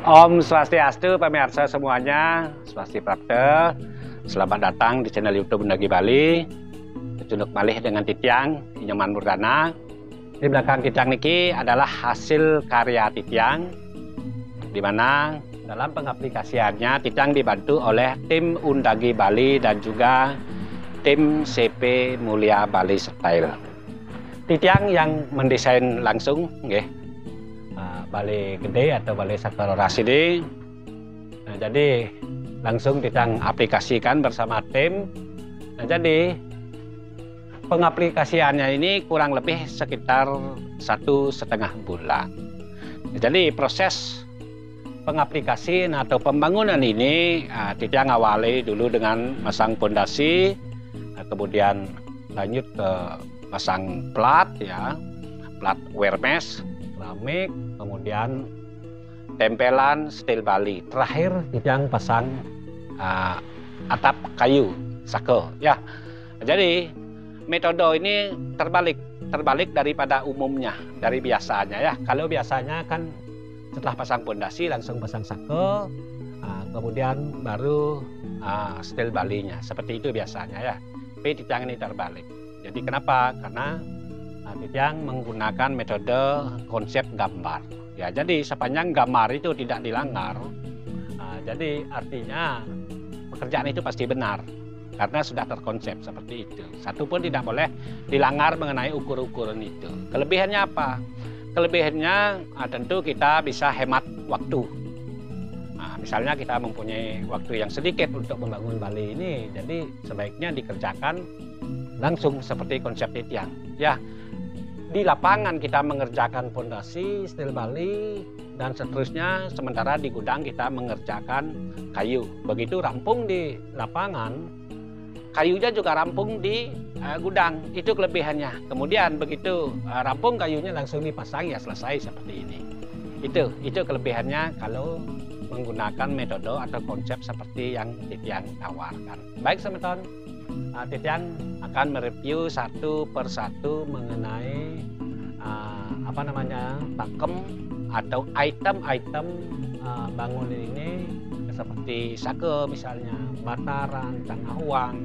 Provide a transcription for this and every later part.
Om Swastiastu, pemirsa semuanya, Swastikapta. Selamat datang di channel YouTube Undagi Bali. Tunduk malih dengan Titiang Inyoman Murdana. Di belakang Titiang niki adalah hasil karya Titiang, di mana dalam pengaplikasiannya Titiang dibantu oleh tim Undagi Bali dan juga tim CP Mulia Bali Style. Titiang yang mendesain langsung, balai gede atau balai sakral rasidi. Nah, jadi langsung Titiang aplikasikan bersama tim. Nah, jadi pengaplikasiannya ini kurang lebih sekitar 1,5 bulan. Nah, jadi proses pengaplikasian atau pembangunan ini Titiang awali dulu dengan masang pondasi, kemudian lanjut ke pasang plat, plat wear mesh, keramik, kemudian tempelan steel Bali. Terakhir Titiang pasang atap kayu sake. Jadi metode ini terbalik daripada umumnya, dari biasanya. Kalau biasanya kan setelah pasang pondasi langsung pasang sake, kemudian baru steel Balinya. Seperti itu biasanya. Tapi Titiang ini terbalik. Jadi kenapa? Karena Titiang menggunakan metode konsep gambar. Jadi sepanjang gambar itu tidak dilanggar, jadi artinya pekerjaan itu pasti benar karena sudah terkonsep seperti itu. Satu pun tidak boleh dilanggar mengenai ukur-ukuran itu. Kelebihannya apa? Kelebihannya tentu kita bisa hemat waktu. Misalnya kita mempunyai waktu yang sedikit untuk membangun Bali ini, jadi sebaiknya dikerjakan langsung seperti konsep Titiang. Di lapangan kita mengerjakan pondasi steel Bali dan seterusnya, sementara di gudang kita mengerjakan kayu. Begitu rampung di lapangan, kayunya juga rampung di gudang. Itu kelebihannya. Kemudian begitu rampung kayunya langsung dipasang, selesai seperti ini. Itu kelebihannya kalau menggunakan metode atau konsep seperti yang Titiang tawarkan. Baik teman-teman, Titiang akan mereview satu persatu mengenai pakem atau item-item bangunan ini, seperti sake misalnya, bataran, cangahuang,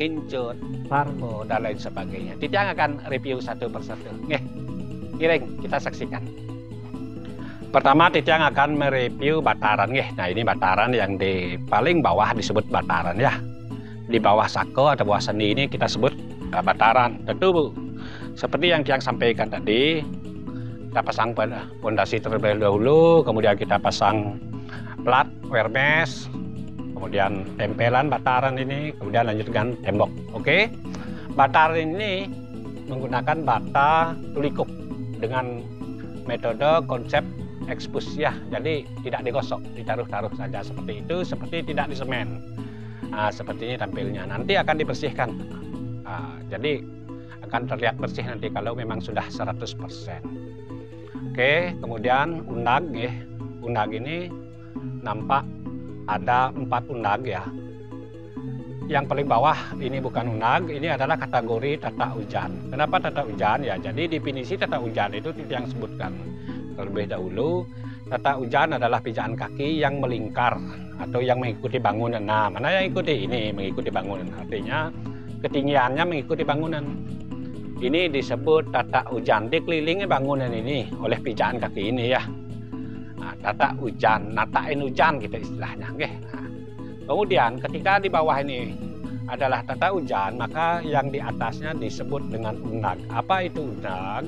kincut, parbo, dan lain sebagainya. Titiang akan review satu persatu. Giring, kita saksikan. Pertama Titiang akan mereview bataran. Nah, ini bataran yang di paling bawah disebut bataran. Di bawah sake atau bawah sendi ini kita sebut bataran. Tentu seperti yang Titiang sampaikan tadi, kita pasang pondasi terlebih dahulu, kemudian kita pasang plat wear mesh, kemudian tempelan bataran ini, kemudian lanjut dengan tembok. Bataran ini menggunakan bata tulikup dengan metode konsep ekspos, jadi tidak digosok, ditaruh-taruh saja seperti itu, seperti tidak disemen. Seperti ini tampilnya. Nanti akan dibersihkan. Jadi akan terlihat bersih nanti kalau memang sudah 100%. Kemudian undag. Undag ini nampak ada 4 undag. Yang paling bawah ini bukan undag, ini adalah kategori tata hujan. Kenapa tata hujan? Jadi definisi tata hujan itu yang sebutkan terlebih dahulu. Tata hujan adalah pijakan kaki yang melingkar atau yang mengikuti bangunan. Nah, mana yang ikuti? Ini mengikuti bangunan. Artinya ketinggiannya mengikuti bangunan. Ini disebut tata hujan. Dikelilingi bangunan ini oleh pijakan kaki ini. Tata hujan, natain hujan gitu istilahnya. Kemudian ketika di bawah ini adalah tata hujan, maka yang di atasnya disebut dengan undag. Apa itu undag?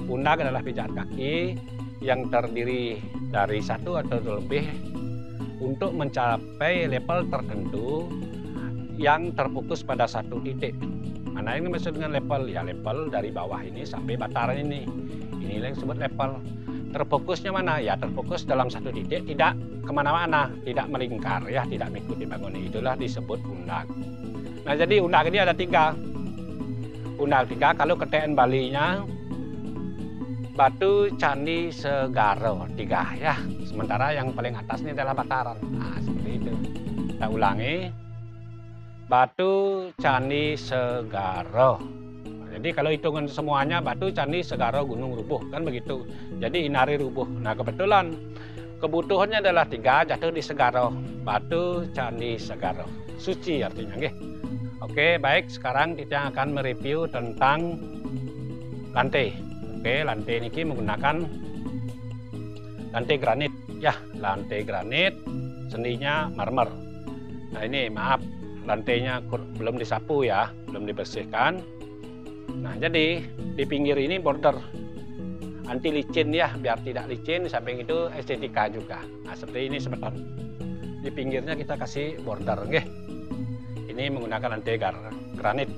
Undag adalah pijakan kaki yang terdiri dari satu atau lebih untuk mencapai level tertentu yang terfokus pada satu titik. Mana yang dimaksud dengan level? Level dari bawah ini sampai bataran ini. Inilah yang disebut level. Terfokusnya mana? Terfokus dalam satu titik, tidak kemana-mana, tidak melingkar, tidak mengikuti bangunan. Itulah disebut undag. Nah, jadi undag ini ada 3. Undag 3, kalau keteen Balinya Batu Candi Segaro 3, sementara yang paling atas ini adalah bataran. Seperti itu. Kita ulangi. Batu Candi Segaro. Jadi kalau hitungan semuanya Batu Candi Segaro Gunung Rubuh kan begitu. Jadi Inari Rubuh. Nah kebetulan Kebutuhannya adalah 3, jatuh di Segaro, batu Candi Segaro. Suci artinya, nggih. Oke, baik, sekarang kita akan mereview tentang lantai. Oke, lantai ini menggunakan lantai granit ya, lantai granit, sendinya marmer. Nah, ini maaf, lantainya belum disapu ya, belum dibersihkan. Nah, jadi di pinggir ini border anti licin ya, biar tidak licin. Di samping itu estetika juga. Nah, seperti ini sebentar. Di pinggirnya kita kasih border, nggih. Ini menggunakan lantai granit.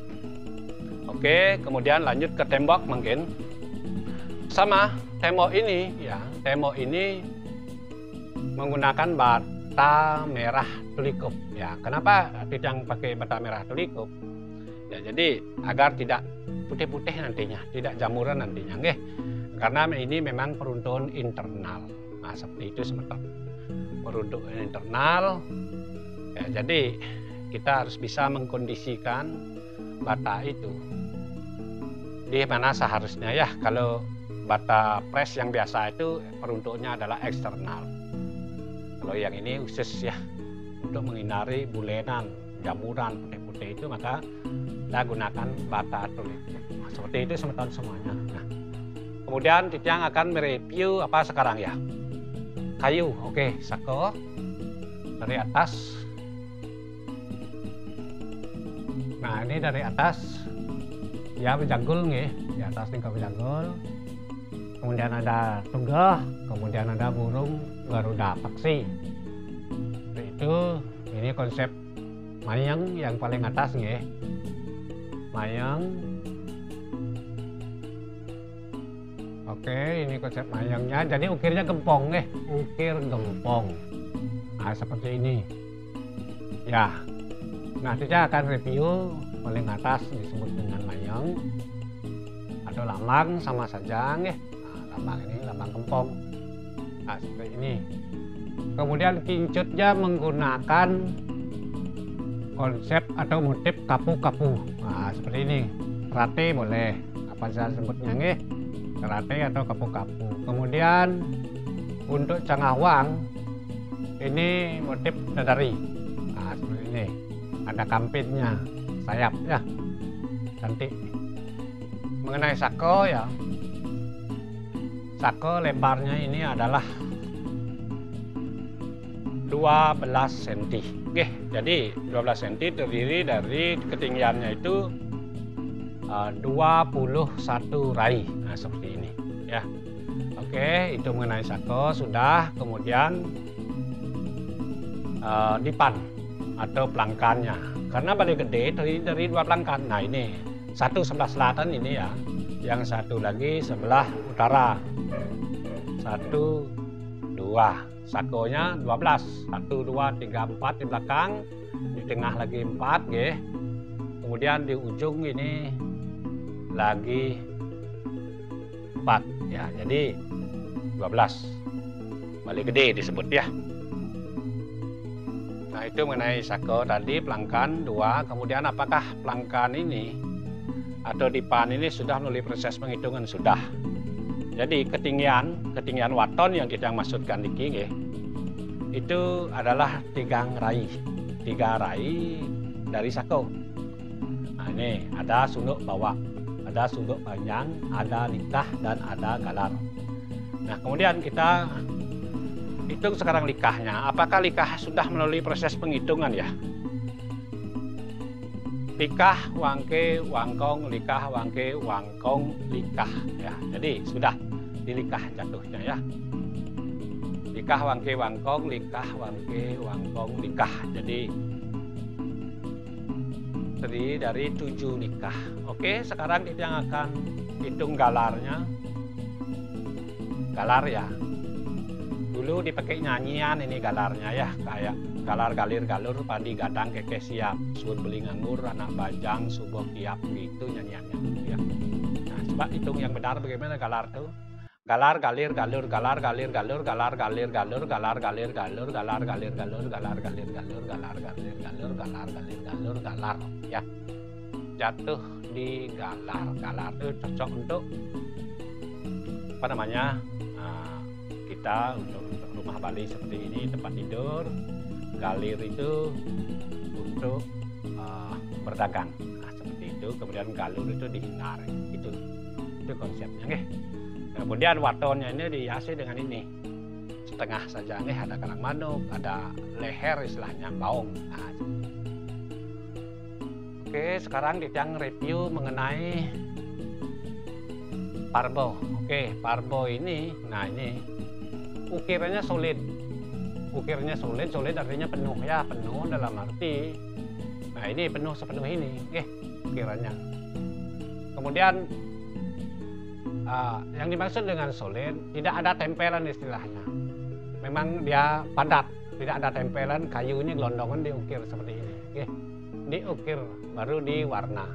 Oke, kemudian lanjut ke tembok mungkin. Sama tembok ini ya, tembok ini menggunakan bata merah tulikup ya. Kenapa tidak pakai bata merah tulikup? Ya, jadi agar tidak putih-putih nantinya, tidak jamuran nantinya, nggih. Karena ini memang peruntukan internal. Nah, seperti itu sebentar. Peruntukan internal. Ya, jadi kita harus bisa mengkondisikan bata itu di mana seharusnya ya. Kalau bata press yang biasa itu peruntukannya adalah eksternal. Kalau yang ini khusus ya untuk menghindari bulenan, jamuran putih-putih itu, maka kita gunakan bata tulikup. Nah, seperti itu semuanya. Nah, kemudian Titiang akan mereview apa sekarang ya? Kayu, oke, sako dari atas. Nah, ini dari atas ya berjanggul nih, di atas ini berjanggul. Kemudian ada tunggah, kemudian ada burung garuda paksi. Seperti itu, ini konsep mayang yang paling atas nih. Mayang. Oke, ini konsep mayangnya. Jadi ukirnya gempong nih, ukir gempong. Nah, seperti ini. Ya. Nah, kita akan review paling atas disebut dengan mayang atau lambang, sama saja nih. Nah, lambang ini lambang gempong. Nah, seperti ini. Kemudian kincutnya menggunakan konsep atau motif kapu-kapu. Nah, seperti ini. Rate boleh, apa saya sebutnya nih? Rate atau kapu-kapu. Kemudian untuk cangawang ini motif dadari. Nah, seperti ini. Ada kampitnya, sayap ya, cantik. Mengenai sako ya, sako lebarnya ini adalah 12 cm. Oke, jadi 12 cm terdiri dari ketinggiannya itu 21 rai. Nah, seperti ini ya. Oke, itu mengenai sako sudah. Kemudian dipan atau pelangkannya, karena paling gede dari 2 pelangkan. Nah, ini satu sebelah selatan ini ya, yang satu lagi sebelah utara. 1, 2, sakonya 12, 1, 2, 3, 4 di belakang, di tengah lagi 4 ya. Kemudian di ujung ini lagi 4 ya, jadi 12, paling gede disebut ya. Nah, itu mengenai sako tadi, pelangkan 2. Kemudian apakah pelangkan ini atau dipan ini sudah melalui proses penghitungan? Sudah. Jadi ketinggian waton yang kita maksudkan di kiri itu adalah 3 rai. 3 rai dari sako. Nah, ini ada sunduk bawah, ada sunduk panjang, ada likah, dan ada galar. Nah, kemudian kita hitung sekarang likahnya. Apakah likah sudah melalui proses penghitungan ya? Likah, wangke, wangkong, likah, wangke, wangkong, likah ya. Jadi sudah dilikah jatuhnya ya. Likah, wangke, wangkong, likah, wangke, wangkong, likah. Jadi terdiri dari 7 likah. Oke, sekarang kita akan hitung galarnya. Galar ya. Dulu dipakai nyanyian ini galarnya ya, kayak galar galir galur padi gadang keke siap, sun beli nganggur anak bajang subuh tiap, gitu nyanyiannya ya. Nah, coba hitung yang benar bagaimana galar tuh. Galar galir galur, galar galir galur, galar galir galur, galar galir galur, galar galir galur, galar galir galur, galar galir galur, galar galir galur, galar ya. Jatuh di galar. Galar itu cocok untuk apa namanya? Kita untuk rumah Bali seperti ini, tempat tidur. Galir itu untuk berdagang, nah, seperti itu. Kemudian galur itu dihindari, itu konsepnya, nggih. Kemudian watonnya ini dihiasi dengan ini, setengah saja, nih ada karang manuk, ada leher istilahnya, baung. Nah, oke, sekarang kita review mengenai parbo. Oke, parbo ini, nah ini ukirannya solid. Ukirnya solid artinya penuh ya, penuh dalam arti, nah ini penuh sepenuh ini, ukirannya. Kemudian yang dimaksud dengan solid, tidak ada tempelan istilahnya. Memang dia padat, tidak ada tempelan, kayu ini gelondongan diukir seperti ini. Diukir, baru diwarna.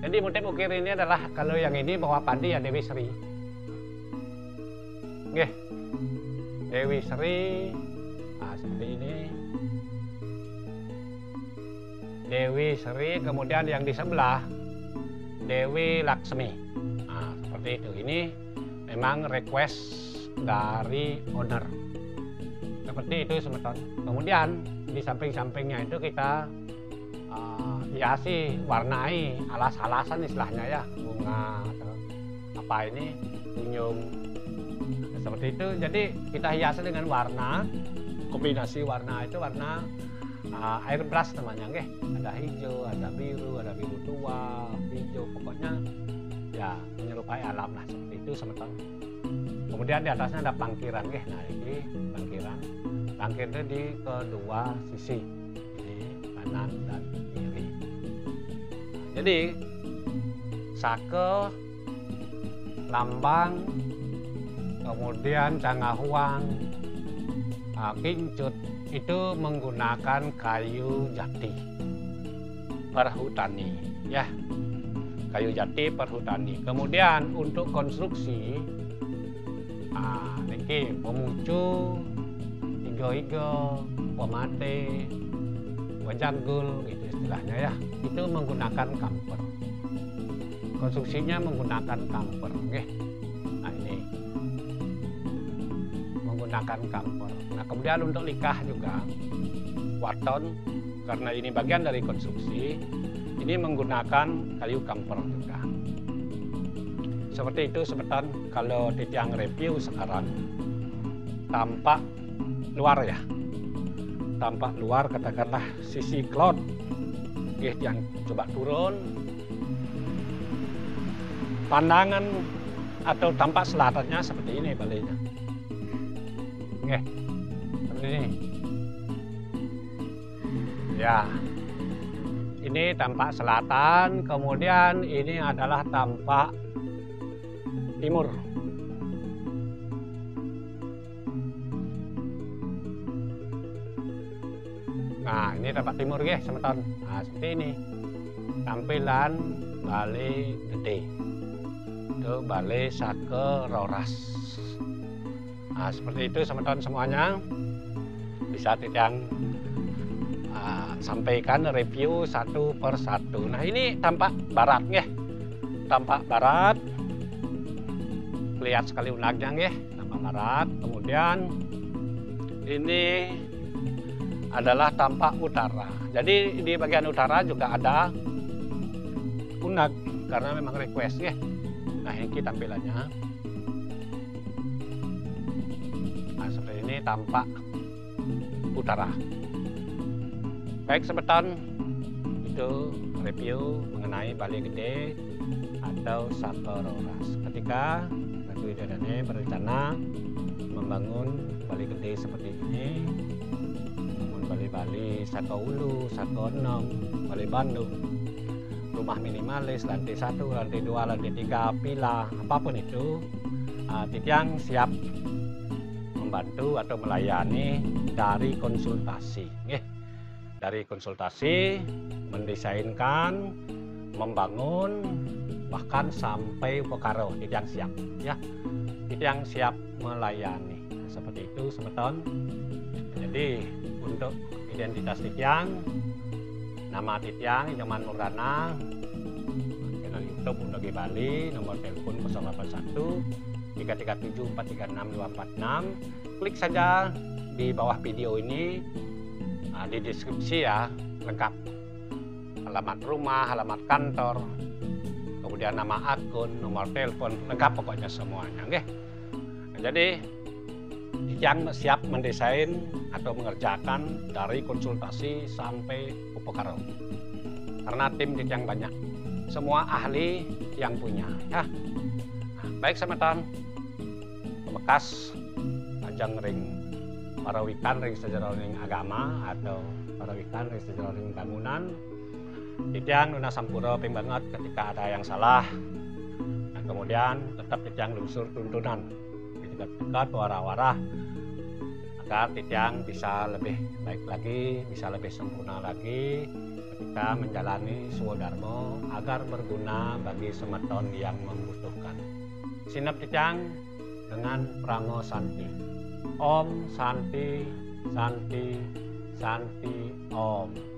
Jadi motif ukir ini adalah, kalau yang ini bawa padi ya Dewi Sri. Dewi Sri, nah, seperti ini. Dewi Sri, kemudian yang di sebelah Dewi Laksmi. Nah, seperti itu. Ini memang request dari owner. Seperti itu, semeton. Kemudian di samping-sampingnya itu kita hiasi, warnai, alas-alasan istilahnya ya, bunga atau apa ini, kunyung, seperti itu. Jadi kita hiasi dengan warna, kombinasi warna itu warna airbrush namanya, ada hijau, ada biru tua, hijau, pokoknya ya menyerupai alam lah, seperti itu, semeton. Kemudian di atasnya ada pangkiran, nah ini pangkirnya di kedua sisi, ini kanan dan kiri. Jadi sake, lambang, kemudian cangahuang, kincut itu menggunakan kayu jati perhutani, ya, kayu jati perhutani. Kemudian untuk konstruksi, ini pemucu, igo-igo, pomate, wajanggul, gitu istilahnya ya, itu menggunakan kamper. Konstruksinya menggunakan kamper, nah ini menggunakan kamper. Nah kemudian untuk likah juga, waton, karena ini bagian dari konstruksi, ini menggunakan kayu kamper juga. Seperti itu, semeton. Kalau Titiang review sekarang, tampak luar ya, tampak luar, katakanlah sisi cloud, yang coba turun, pandangan atau tampak selatannya seperti ini baliknya, seperti ini ya. Ini tampak selatan, kemudian ini adalah tampak timur. Nah ini tampak timur, semeton. Nah seperti ini tampilan Bali Gede, itu Bali Sake Roras. Nah seperti itu, semeton, semuanya bisa Titiang sampaikan review satu per satu. Nah ini tampak barat, tampak barat, lihat sekali unagnya, tampak barat. Kemudian ini adalah tampak utara. Jadi di bagian utara juga ada unag, karena memang request, Nah ini tampilannya. Nah seperti ini tampak utara. Baik, semeton, itu review mengenai Bali Gede atau Sake Roras. Ketika Ratu Widodane berencana membangun Bali Gede seperti ini, membangun Bali-Bali, Sake Ulu, Sake Onom, Bali Bandung, rumah minimalis, lantai 1, lantai 2, lantai 3, villa, apapun itu, Titiang siap membantu atau melayani dari konsultasi, dari konsultasi, mendesainkan, membangun, bahkan sampai Pekaro, Titiang siap, ya. Titiang siap melayani. Nah, seperti itu, semeton. Jadi untuk identitas Titiang, nama Titiang Nyoman Murdana, channel YouTube Undoge Bali, nomor telepon 081 337 436 246. klik saja di bawah video ini, di deskripsi ya, lengkap. Alamat rumah, alamat kantor, kemudian nama akun, nomor telepon, lengkap pokoknya semuanya. Oke. Nah, jadi yang siap mendesain atau mengerjakan dari konsultasi sampai upekaro. Karena tim yang banyak, semua ahli yang punya ya. Nah, baik semeton, pemekas ajang ring parawikan ring sejarah ring agama atau parawikan ring sejarah ring bangunan. Titiang nuna sampuro ping banget ketika ada yang salah. Nah, kemudian tetap titiang lusur tuntunan dekat-dekat warah-warah agar titiang bisa lebih baik lagi, bisa lebih sempurna lagi ketika menjalani Swadharma agar berguna bagi semeton yang membutuhkan. Sinep titiang dengan prango santi. Om Santi Santi Santi Om.